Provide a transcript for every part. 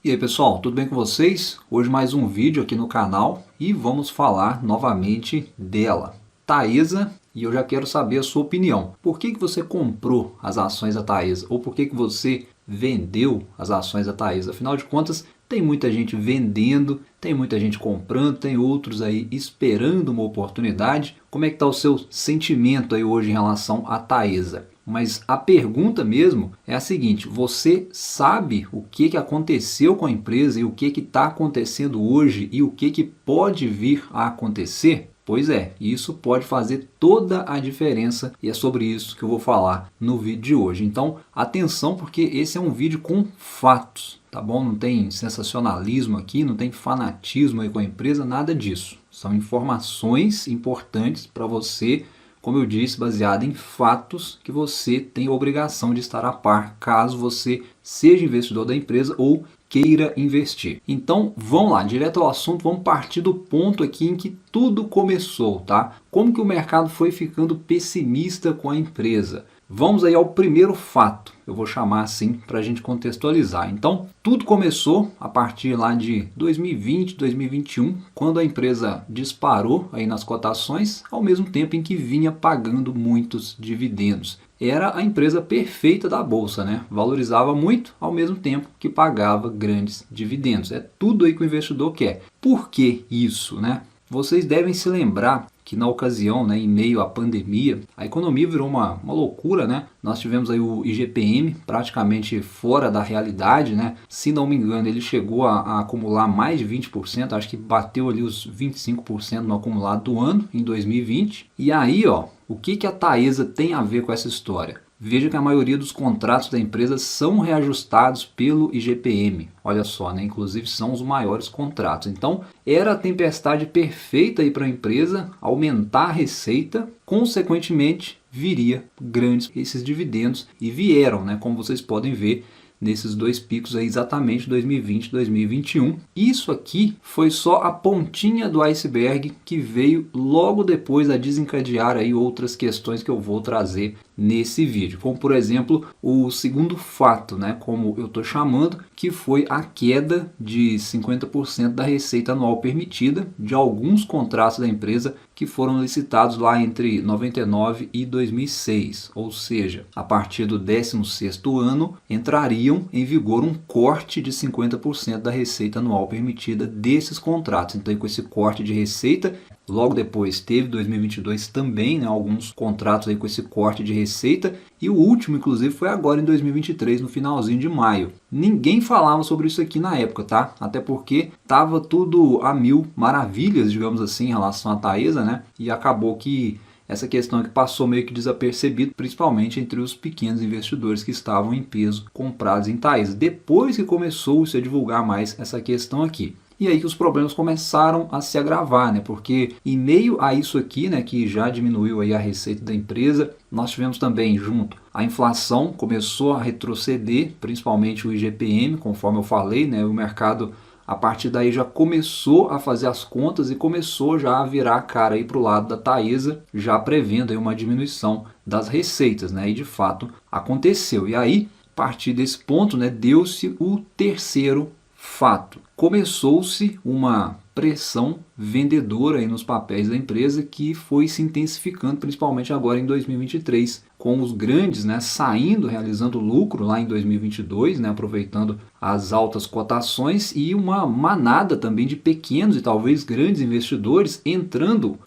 E aí pessoal, tudo bem com vocês? Hoje mais um vídeo aqui no canal e vamos falar novamente dela, Taesa, e eu já quero saber a sua opinião. Por que você comprou as ações da Taesa? Ou por que você vendeu as ações da Taesa? Afinal de contas, tem muita gente vendendo, tem muita gente comprando, tem outros aí esperando uma oportunidade. Como é que está o seu sentimento aí hoje em relação à Taesa? Mas a pergunta mesmo é a seguinte: você sabe o que aconteceu com a empresa e o que está acontecendo hoje e o que pode vir a acontecer? Pois é, isso pode fazer toda a diferença e é sobre isso que eu vou falar no vídeo de hoje. Então, atenção, porque esse é um vídeo com fatos, tá bom? Não tem sensacionalismo aqui, não tem fanatismo aí com a empresa, nada disso. São informações importantes para você, como eu disse, baseado em fatos que você tem a obrigação de estar a par, caso você seja investidor da empresa ou queira investir. Então, vamos lá, direto ao assunto, vamos partir do ponto aqui em que tudo começou, tá? Como que o mercado foi ficando pessimista com a empresa? Vamos aí ao primeiro fato, eu vou chamar assim para a gente contextualizar. Então, tudo começou a partir lá de 2020, 2021, quando a empresa disparou aí nas cotações, ao mesmo tempo em que vinha pagando muitos dividendos. Era a empresa perfeita da bolsa, né? Valorizava muito, ao mesmo tempo que pagava grandes dividendos. É tudo aí que o investidor quer. Por que isso, né? Vocês devem se lembrar que na ocasião, né, em meio à pandemia, a economia virou uma loucura, né? Nós tivemos aí o IGPM praticamente fora da realidade, né? Se não me engano, ele chegou a acumular mais de 20%, acho que bateu ali os 25% no acumulado do ano, em 2020. E aí, ó, o que a Taesa tem a ver com essa história? Veja que a maioria dos contratos da empresa são reajustados pelo IGPM. Olha só, né? Inclusive são os maiores contratos. Então, era a tempestade perfeita para a empresa aumentar a receita, consequentemente, viria grandes esses dividendos e vieram, né? Como vocês podem ver, nesses dois picos aí, exatamente 2020 e 2021. Isso aqui foi só a pontinha do iceberg que veio logo depois a desencadear aí outras questões que eu vou trazer nesse vídeo, como por exemplo o segundo fato, né, como eu estou chamando, que foi a queda de 50% da receita anual permitida de alguns contratos da empresa que foram licitados lá entre 99 e 2006, ou seja, a partir do 16º ano entrariam em vigor um corte de 50% da receita anual permitida desses contratos. Então, com esse corte de receita, logo depois teve 2022 também, né, alguns contratos aí com esse corte de receita, e o último inclusive foi agora em 2023, no finalzinho de maio. Ninguém falava sobre isso aqui na época, tá? Até porque estava tudo a mil maravilhas, digamos assim, em relação à Taesa, né? E acabou que essa questão aqui passou meio que desapercebido, principalmente entre os pequenos investidores que estavam em peso comprados em Taesa. Depois que começou-se a divulgar mais essa questão aqui. E aí que os problemas começaram a se agravar, né? Porque em meio a isso aqui, né, que já diminuiu aí a receita da empresa, nós tivemos também junto a inflação começou a retroceder, principalmente o IGPM, conforme eu falei, né? O mercado a partir daí já começou a fazer as contas e começou já a virar a cara aí para o lado da Taesa, já prevendo aí uma diminuição das receitas, né? E de fato aconteceu. E aí, a partir desse ponto, né, deu-se o terceiro fato. Começou-se uma pressão vendedora aí nos papéis da empresa que foi se intensificando, principalmente agora em 2023, com os grandes, né, saindo, realizando lucro lá em 2022, né, aproveitando as altas cotações, e uma manada também de pequenos e talvez grandes investidores entrando,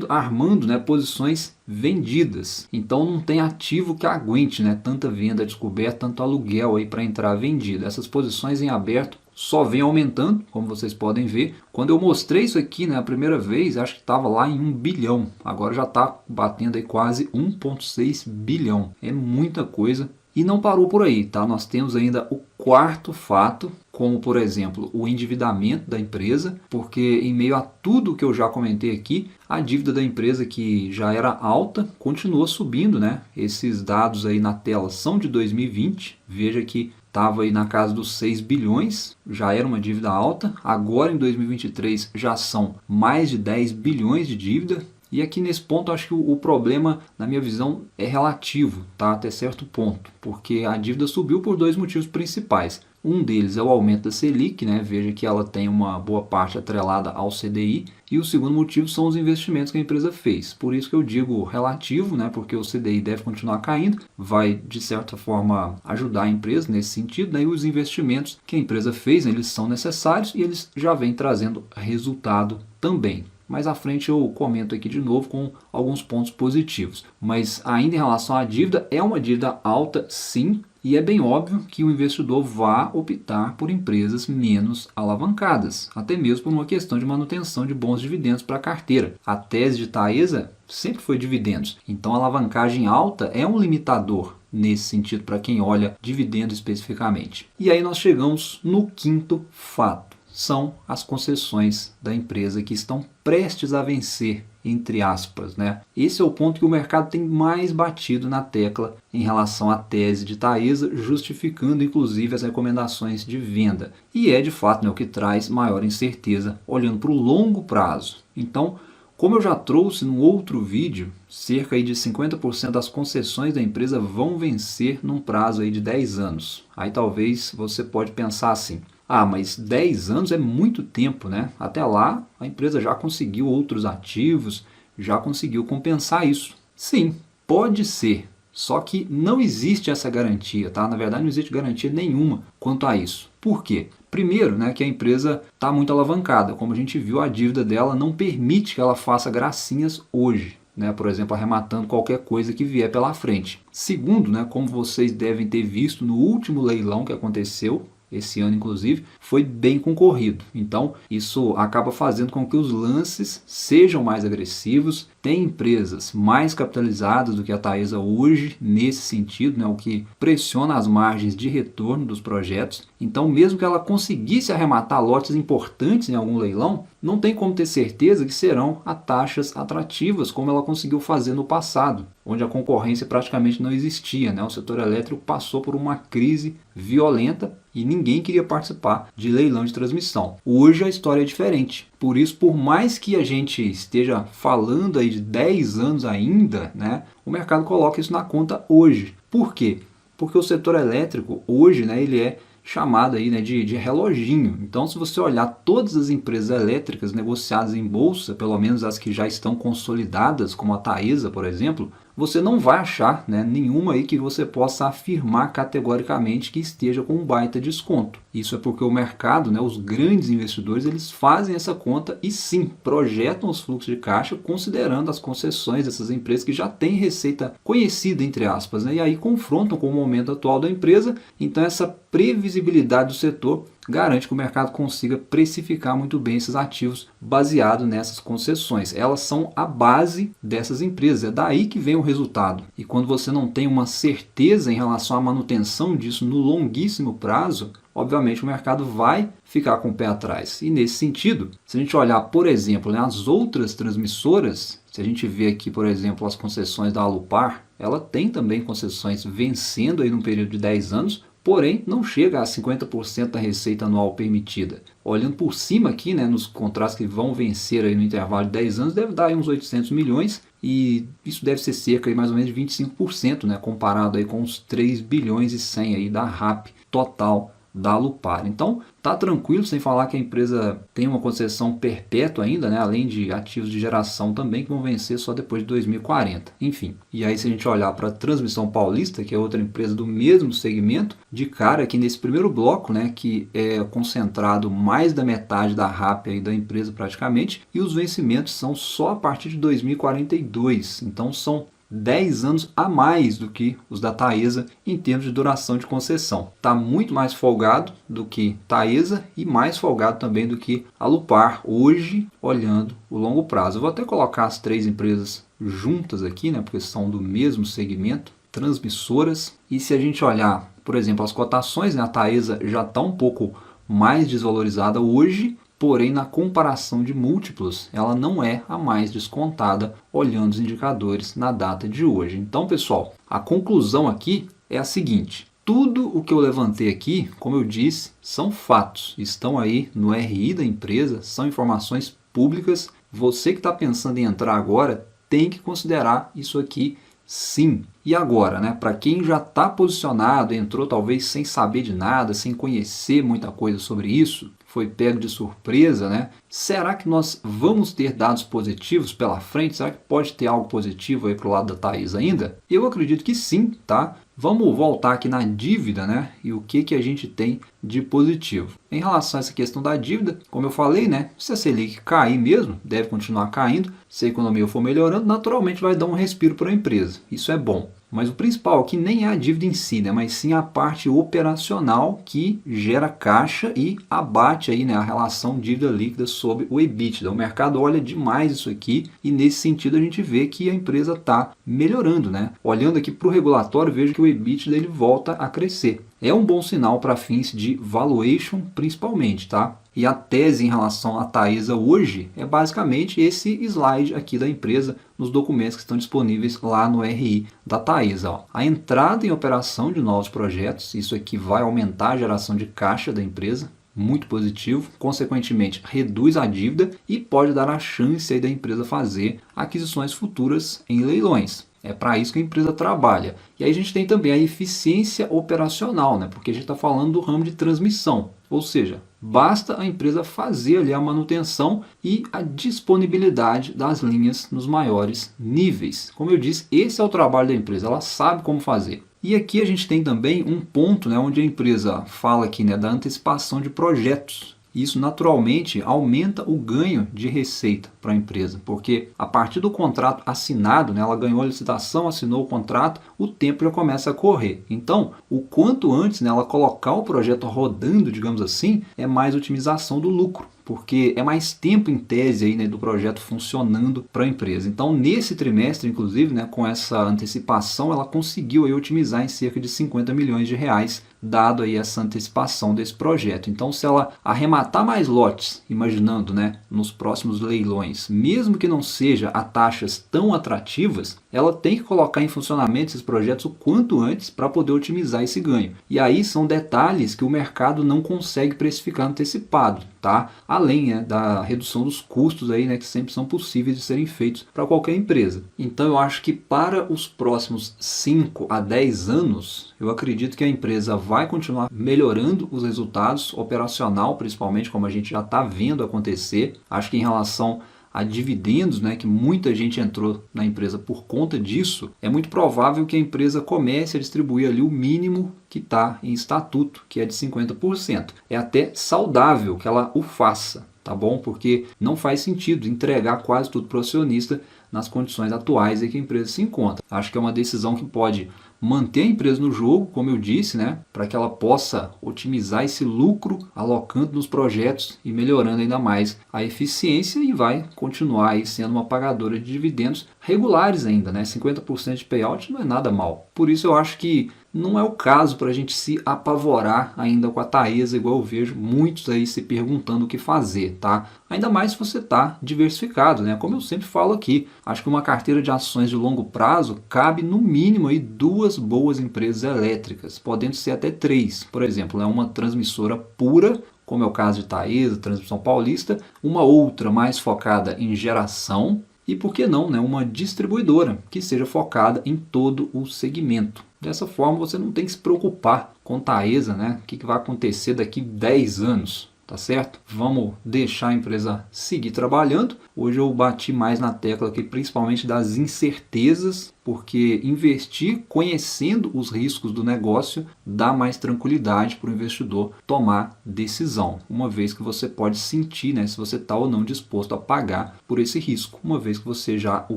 armando, né, posições vendidas. Então não tem ativo que aguente, né, tanta venda descoberta, tanto aluguel aí para entrar vendido. Essas posições em aberto só vem aumentando, como vocês podem ver. Quando eu mostrei isso aqui, né, a primeira vez, acho que estava lá em 1 bilhão. Agora já está batendo aí quase 1,6 bilhão. É muita coisa. E não parou por aí, tá? Nós temos ainda o quarto fato, como por exemplo o endividamento da empresa, porque em meio a tudo que eu já comentei aqui, a dívida da empresa, que já era alta, continua subindo, né? Esses dados aí na tela são de 2020, veja que estava aí na casa dos 6 bilhões, já era uma dívida alta, agora em 2023 já são mais de 10 bilhões de dívida. E aqui nesse ponto eu acho que o problema, na minha visão, é relativo, tá? Até certo ponto, porque a dívida subiu por dois motivos principais. Um deles é o aumento da Selic, né? Veja que ela tem uma boa parte atrelada ao CDI. E o segundo motivo são os investimentos que a empresa fez. Por isso que eu digo relativo, né? Porque o CDI deve continuar caindo, vai de certa forma ajudar a empresa nesse sentido, né? E os investimentos que a empresa fez, né, eles são necessários e eles já vêm trazendo resultado também. Mais à frente eu comento aqui de novo com alguns pontos positivos. Mas ainda em relação à dívida, é uma dívida alta sim, e é bem óbvio que o investidor vai optar por empresas menos alavancadas, até mesmo por uma questão de manutenção de bons dividendos para a carteira. A tese de Taesa sempre foi dividendos, então a alavancagem alta é um limitador nesse sentido para quem olha dividendos especificamente. E aí nós chegamos no quinto fato. São as concessões da empresa que estão prestes a vencer, entre aspas, né? Esse é o ponto que o mercado tem mais batido na tecla em relação à tese de Taesa, justificando inclusive as recomendações de venda. E é de fato, né, o que traz maior incerteza olhando para o longo prazo. Então, como eu já trouxe num outro vídeo, cerca aí de 50% das concessões da empresa vão vencer num prazo aí de 10 anos. Aí talvez você pode pensar assim: ah, mas 10 anos é muito tempo, né? Até lá a empresa já conseguiu outros ativos, já conseguiu compensar isso. Sim, pode ser, só que não existe essa garantia, tá? Na verdade não existe garantia nenhuma quanto a isso. Por quê? Primeiro, né, que a empresa está muito alavancada. Como a gente viu, a dívida dela não permite que ela faça gracinhas hoje, né? Por exemplo, arrematando qualquer coisa que vier pela frente. Segundo, né, como vocês devem ter visto no último leilão que aconteceu, esse ano inclusive, foi bem concorrido. Então isso acaba fazendo com que os lances sejam mais agressivos. Tem empresas mais capitalizadas do que a Taesa hoje nesse sentido, né, o que pressiona as margens de retorno dos projetos. Então mesmo que ela conseguisse arrematar lotes importantes em algum leilão, não tem como ter certeza que serão a taxas atrativas como ela conseguiu fazer no passado, onde a concorrência praticamente não existia, né? O setor elétrico passou por uma crise violenta e ninguém queria participar de leilão de transmissão. Hoje a história é diferente. Por isso, por mais que a gente esteja falando aí de 10 anos ainda, né, o mercado coloca isso na conta hoje. Por quê? Porque o setor elétrico hoje, né, ele é chamado aí, né, de reloginho. Então, se você olhar todas as empresas elétricas negociadas em bolsa, pelo menos as que já estão consolidadas, como a Taesa, por exemplo, você não vai achar, né, nenhuma aí que você possa afirmar categoricamente que esteja com um baita desconto. Isso é porque o mercado, né, os grandes investidores, eles fazem essa conta e sim, projetam os fluxos de caixa considerando as concessões dessas empresas que já têm receita conhecida, entre aspas, né, e aí confrontam com o momento atual da empresa. Então essa previsibilidade do setor garante que o mercado consiga precificar muito bem esses ativos baseado nessas concessões. Elas são a base dessas empresas, é daí que vem o resultado. E quando você não tem uma certeza em relação à manutenção disso no longuíssimo prazo, obviamente o mercado vai ficar com o pé atrás. E nesse sentido, se a gente olhar, por exemplo, né, as outras transmissoras, se a gente vê aqui, por exemplo, as concessões da Alupar, ela tem também concessões vencendo aí num período de 10 anos, porém não chega a 50% da receita anual permitida. Olhando por cima aqui, né, nos contratos que vão vencer aí no intervalo de 10 anos, deve dar aí uns 800 milhões, e isso deve ser cerca de mais ou menos de 25%, né, comparado aí com os 3 bilhões e 100 aí da RAP total da Alupar. Então tá tranquilo, sem falar que a empresa tem uma concessão perpétua ainda, né? Além de ativos de geração também que vão vencer só depois de 2040. Enfim, e aí se a gente olhar para a Transmissão Paulista, que é outra empresa do mesmo segmento, de cara aqui nesse primeiro bloco, né, que é concentrado mais da metade da RAP aí da empresa praticamente, e os vencimentos são só a partir de 2042. Então são 10 anos a mais do que os da Taesa em termos de duração de concessão. Está muito mais folgado do que Taesa e mais folgado também do que Alupar, hoje olhando o longo prazo. Eu vou até colocar as três empresas juntas aqui, né, porque são do mesmo segmento, transmissoras. E se a gente olhar, por exemplo, as cotações, né, a Taesa já está um pouco mais desvalorizada hoje, porém na comparação de múltiplos ela não é a mais descontada olhando os indicadores na data de hoje. Então pessoal, a conclusão aqui é a seguinte: tudo o que eu levantei aqui, como eu disse, são fatos, estão aí no RI da empresa, são informações públicas. Você que está pensando em entrar agora tem que considerar isso aqui sim. E agora, né, para quem já está posicionado, entrou talvez sem saber de nada, sem conhecer muita coisa sobre isso, foi pego de surpresa, né? Será que nós vamos ter dados positivos pela frente? Será que pode ter algo positivo aí para o lado da Thaís ainda? Eu acredito que sim, tá? Vamos voltar aqui na dívida, né? E o que a gente tem de positivo. Em relação a essa questão da dívida, como eu falei, né? Se a Selic cair mesmo, deve continuar caindo. Se a economia for melhorando, naturalmente vai dar um respiro para a empresa. Isso é bom. Mas o principal aqui nem é a dívida em si, né? Mas sim a parte operacional que gera caixa e abate aí, né, a relação dívida líquida sobre o EBITDA. O mercado olha demais isso aqui e nesse sentido a gente vê que a empresa está melhorando, né? Olhando aqui para o regulatório, vejo que o EBITDA ele volta a crescer. É um bom sinal para fins de valuation principalmente, tá? E a tese em relação à Taesa hoje é basicamente esse slide aqui da empresa nos documentos que estão disponíveis lá no RI da Taesa. Ó. A entrada em operação de novos projetos, isso aqui vai aumentar a geração de caixa da empresa, muito positivo, consequentemente reduz a dívida e pode dar a chance aí da empresa fazer aquisições futuras em leilões. É para isso que a empresa trabalha. E aí a gente tem também a eficiência operacional, né? Porque a gente está falando do ramo de transmissão. Ou seja, basta a empresa fazer ali a manutenção e a disponibilidade das linhas nos maiores níveis. Como eu disse, esse é o trabalho da empresa, ela sabe como fazer. E aqui a gente tem também um ponto, né, onde a empresa fala aqui, né, da antecipação de projetos. Isso naturalmente aumenta o ganho de receita para a empresa, porque a partir do contrato assinado, né, ela ganhou a licitação, assinou o contrato, o tempo já começa a correr. Então, o quanto antes, né, ela colocar o projeto rodando, digamos assim, é mais otimização do lucro, porque é mais tempo em tese aí, né, do projeto funcionando para a empresa. Então, nesse trimestre, inclusive, né, com essa antecipação, ela conseguiu aí otimizar em cerca de 50 milhões de reais, dado aí essa antecipação desse projeto. Então, se ela arrematar mais lotes, imaginando, né, nos próximos leilões, mesmo que não seja a taxas tão atrativas, ela tem que colocar em funcionamento esses projetos o quanto antes para poder otimizar esse ganho. E aí são detalhes que o mercado não consegue precificar antecipado, tá? Além, né, da redução dos custos aí, né, que sempre são possíveis de serem feitos para qualquer empresa. Então eu acho que para os próximos 5 a 10 anos, eu acredito que a empresa vai continuar melhorando os resultados operacional, principalmente como a gente já está vendo acontecer. Acho que em relação a dividendos, né, que muita gente entrou na empresa por conta disso, é muito provável que a empresa comece a distribuir ali o mínimo que está em estatuto, que é de 50%. É até saudável que ela o faça, tá bom? Porque não faz sentido entregar quase tudo para o acionista nas condições atuais em que a empresa se encontra. Acho que é uma decisão que pode manter a empresa no jogo, como eu disse, né, para que ela possa otimizar esse lucro, alocando nos projetos e melhorando ainda mais a eficiência, e vai continuar aí sendo uma pagadora de dividendos regulares ainda, né? 50% de payout não é nada mal. Por isso eu acho que não é o caso para a gente se apavorar ainda com a Taesa, igual eu vejo muitos aí se perguntando o que fazer, tá? Ainda mais se você está diversificado, né? Como eu sempre falo aqui, acho que uma carteira de ações de longo prazo cabe no mínimo aí 2 boas empresas elétricas, podendo ser até 3. Por exemplo, uma transmissora pura, como é o caso de Taesa, Transmissão Paulista, uma outra mais focada em geração e, por que não, né, uma distribuidora que seja focada em todo o segmento. Dessa forma você não tem que se preocupar com Taesa, né? O que vai acontecer daqui 10 anos. Tá certo? Vamos deixar a empresa seguir trabalhando. Hoje eu bati mais na tecla aqui, principalmente das incertezas, porque investir conhecendo os riscos do negócio dá mais tranquilidade para o investidor tomar decisão, uma vez que você pode sentir, né, se você está ou não disposto a pagar por esse risco, uma vez que você já o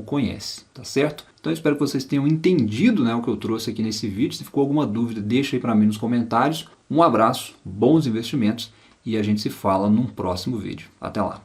conhece, tá certo? Então eu espero que vocês tenham entendido, né, o que eu trouxe aqui nesse vídeo. Se ficou alguma dúvida, deixa aí para mim nos comentários. Um abraço, bons investimentos, e a gente se fala num próximo vídeo. Até lá!